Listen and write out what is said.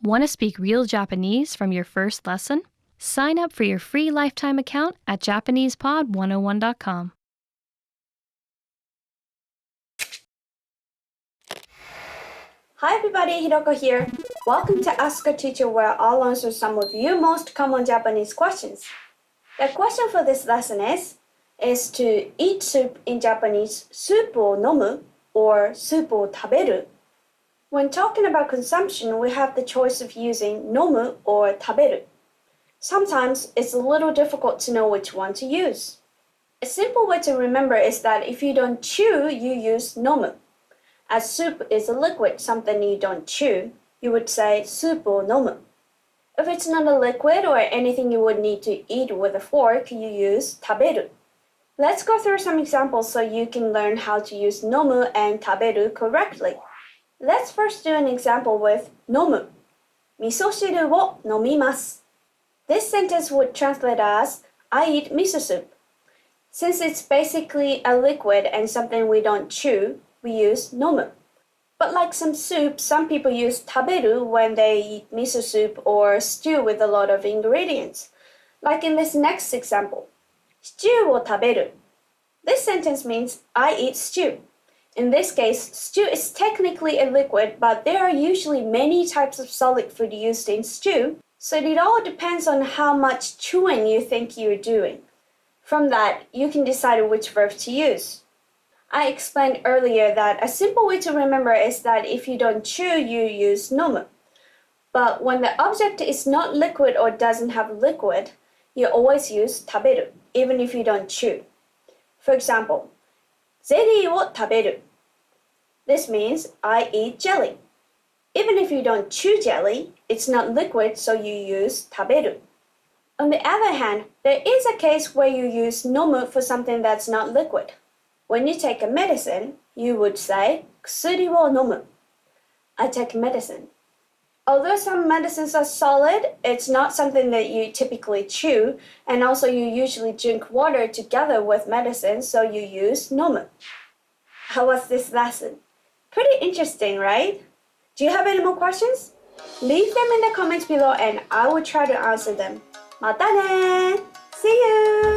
Want to speak real Japanese from your first lesson? Sign up for your free lifetime account at JapanesePod101.com. Hi everybody, Hiroko here. Welcome to Ask a Teacher, where I'll answer some of your most common Japanese questions. The question for this lesson is to eat soup in Japanese, soup o nomu or soup o taberu. When talking about consumption, we have the choice of using nomu or taberu. Sometimes it's a little difficult to know which one to use. A simple way to remember is that if you don't chew, you use nomu. As soup is a liquid, something you don't chew, you would say soup o nomu. If it's not a liquid or anything you would need to eat with a fork, you use taberu. Let's go through some examples so you can learn how to use nomu and taberu correctly. Let's first do an example with nomu. Misoshiru wo nomimasu. This sentence would translate as, I eat miso soup. Since it's basically a liquid and something we don't chew, we use nomu. But like some soup, some people use taberu when they eat miso soup or stew with a lot of ingredients. Like in this next example, stew wo taberu. This sentence means I eat stew. In this case, stew is technically a liquid, but there are usually many types of solid food used in stew, so it all depends on how much chewing you think you're doing. From that, you can decide which verb to use. I explained earlier that a simple way to remember is that if you don't chew, you use nomu. But when the object is not liquid or doesn't have liquid, you always use taberu, even if you don't chew. For example, zeri wo taberu. This means I eat jelly. Even if you don't chew jelly, it's not liquid, so you use taberu. On the other hand, there is a case where you use nomu for something that's not liquid. When you take a medicine, you would say, kusuri wo nomu. I take medicine. Although some medicines are solid, it's not something that you typically chew, and also you usually drink water together with medicine, so you use nomu. How was this lesson? Pretty interesting, right? Do you have any more questions? Leave them in the comments below and I will try to answer them. またね! See you!